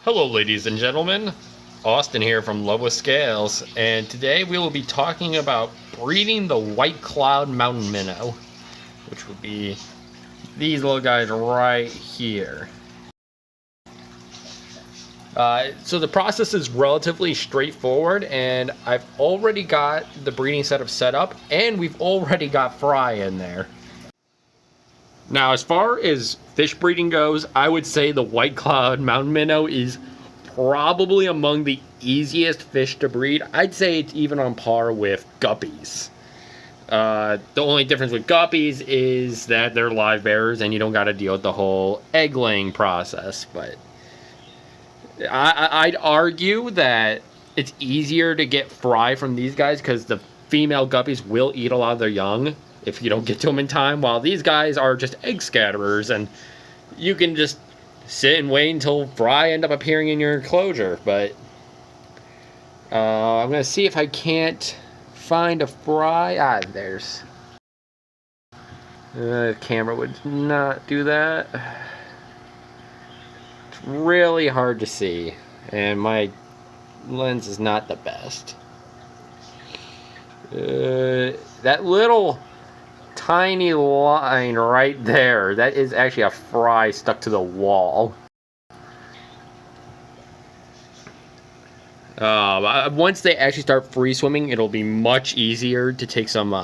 Hello ladies and gentlemen, Austin here from Love with Scales, and today we will be talking about breeding the White Cloud Mountain Minnow, which would be these little guys right here. So the process is relatively straightforward, and I've already got the breeding setup set up, and we've already got fry in there. Now, as far as fish breeding goes, I would say the White Cloud Mountain Minnow is probably among the easiest fish to breed. I'd say it's even on par with guppies. The only difference with guppies is that they're live bearers and you don't got to deal with the whole egg laying process. But I'd argue that it's easier to get fry from these guys because the female guppies will eat a lot of their young if you don't get to them in time, while these guys are just egg scatterers and you can just sit and wait until fry end up appearing in your enclosure. But I'm gonna see if I can't find a fry. There's the camera would not do that. It's really hard to see and my lens is not the best. That little tiny line right there, that is actually a fry stuck to the wall. Once they actually start free swimming, it'll be much easier to take some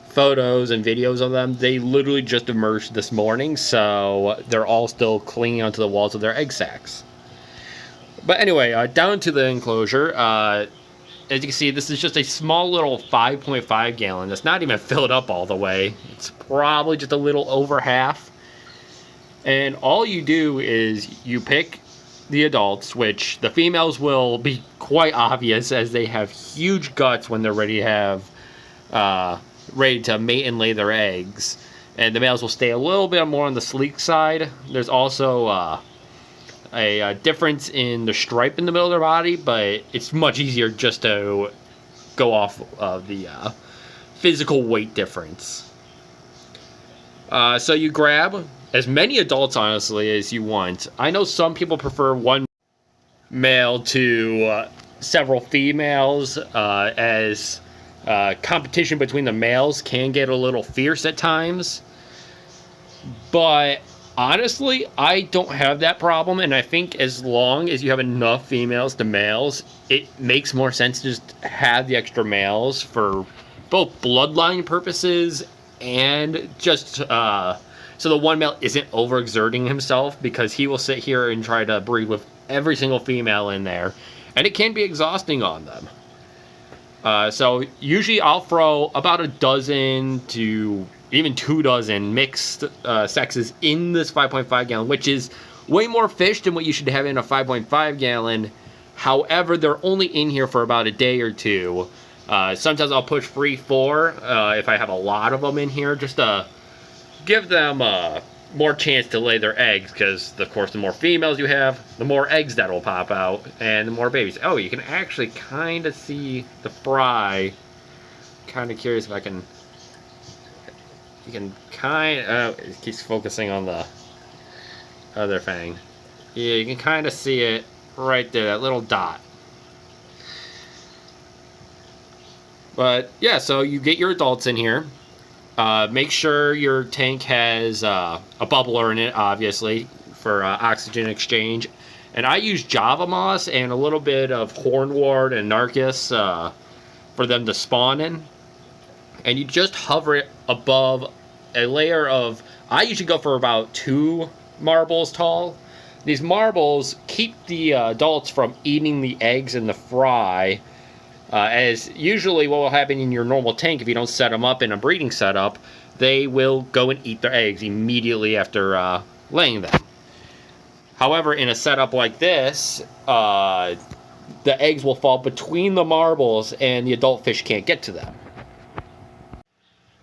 photos and videos of them. They literally just emerged this morning, so they're all still clinging onto the walls of their egg sacs. But anyway, down to the enclosure. As you can see, this is just a small little 5.5 gallon. That's not even filled up all the way. It's probably just a little over half. And all you do is you pick the adults, which the females will be quite obvious as they have huge guts when they're ready to have ready to mate and lay their eggs. And the males will stay a little bit more on the sleek side. There's also a difference in the stripe in the middle of their body, but it's much easier just to go off of the physical weight difference. So you grab as many adults, honestly, as you want. I know some people prefer one male to several females, as competition between the males can get a little fierce at times. But honestly, I don't have that problem, and I think as long as you have enough females to males, it makes more sense to just have the extra males for both bloodline purposes and just so the one male isn't overexerting himself, because he will sit here and try to breed with every single female in there, and it can be exhausting on them. So usually I'll throw about a dozen to even 2 dozen mixed sexes in this 5.5 gallon, which is way more fish than what you should have in a 5.5 gallon. However, they're only in here for about a day or two. Sometimes I'll push 3-4 if I have a lot of them in here, just to give them more chance to lay their eggs, because of course the more females you have, the more eggs that will pop out and the more babies. Oh, you can actually kind of see the fry. Kind of curious if I can. You can kind of, it keeps focusing on the other fang. Yeah, you can kind of see it right there, that little dot. But yeah, so you get your adults in here. Make sure your tank has a bubbler in it, obviously, for oxygen exchange. And I use Java moss and a little bit of hornwort and narcus for them to spawn in. And you just hover it above a layer of, I usually go for about 2 marbles tall. These marbles keep the adults from eating the eggs in the fry, as usually what will happen in your normal tank, if you don't set them up in a breeding setup, they will go and eat their eggs immediately after laying them. However, in a setup like this, the eggs will fall between the marbles and the adult fish can't get to them.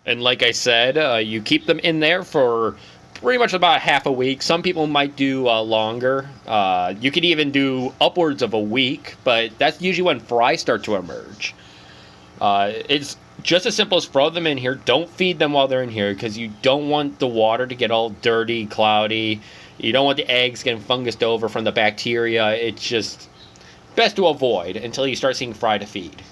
And like I said, you keep them in there for pretty much about half a week. Some people might do longer. You could even do upwards of a week, but that's usually when fry start to emerge. It's just as simple as throw them in here. Don't feed them while they're in here, because you don't want the water to get all dirty, cloudy. You don't want the eggs getting fungused over from the bacteria. It's just best to avoid until you start seeing fry to feed.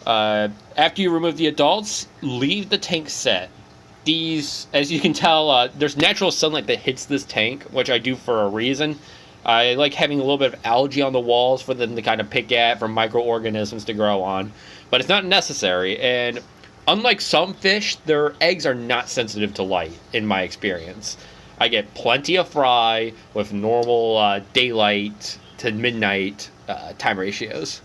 After you remove the adults, leave the tank set. These, as you can tell, there's natural sunlight that hits this tank, which I do for a reason. I like having a little bit of algae on the walls for them to kind of pick at, for microorganisms to grow on. But it's not necessary, and unlike some fish, their eggs are not sensitive to light, in my experience. I get plenty of fry with normal daylight to midnight time ratios.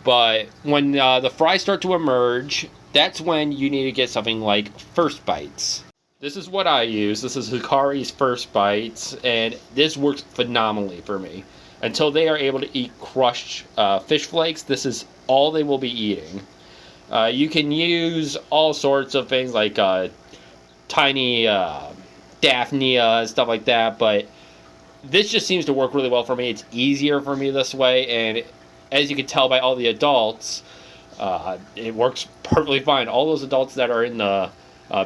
But when the fry start to emerge, that's when you need to get something like First Bites. This is what I use. This is Hikari's First Bites, and this works phenomenally for me. Until they are able to eat crushed fish flakes, this is all they will be eating. You can use all sorts of things like tiny Daphnia and stuff like that, but this just seems to work really well for me. It's easier for me this way, and as you can tell by all the adults, it works perfectly fine. All those adults that are in the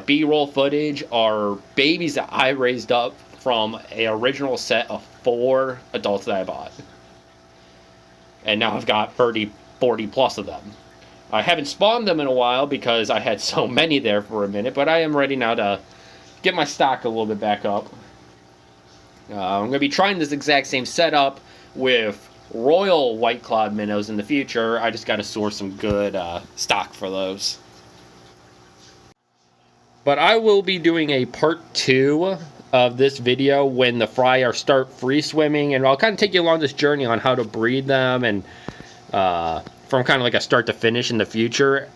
B-roll footage are babies that I raised up from an original set of 4 adults that I bought. And now I've got 30, 40 plus of them. I haven't spawned them in a while because I had so many there for a minute, but I am ready now to get my stock a little bit back up. I'm going to be trying this exact same setup with Royal White Cloud Minnows in the future. I just got to source some good stock for those. But I will be doing a part 2 of this video when the fry start free swimming, and I'll kind of take you along this journey on how to breed them, and from kind of like a start to finish in the future.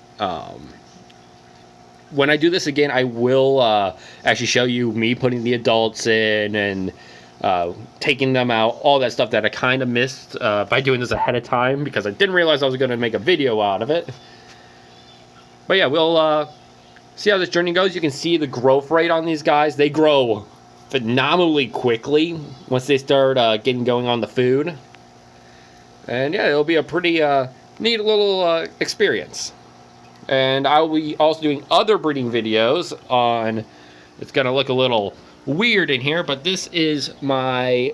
When I do this again, I will actually show you me putting the adults in and taking them out, all that stuff that I kind of missed by doing this ahead of time because I didn't realize I was going to make a video out of it. But yeah, we'll see how this journey goes. You can see the growth rate on these guys. They grow phenomenally quickly once they start getting going on the food. And yeah, it'll be a pretty neat little experience. And I will be also doing other breeding videos on, it's going to look a little weird in here, but this is my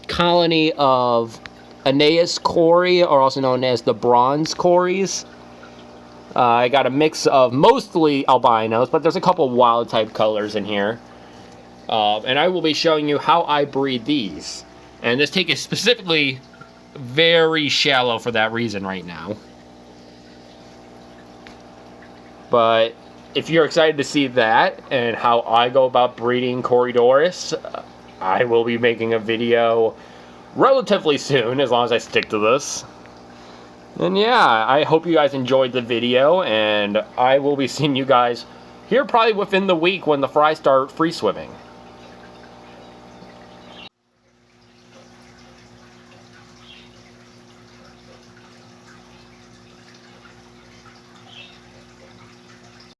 colony of Aeneas Cory, or also known as the bronze Corys. I got a mix of mostly albinos, but there's a couple wild type colors in here. And I will be showing you how I breed these. And this tank is specifically very shallow for that reason right now. But if you're excited to see that and how I go about breeding Corydoras, I will be making a video relatively soon, as long as I stick to this. And yeah, I hope you guys enjoyed the video, and I will be seeing you guys here probably within the week when the fry start free swimming.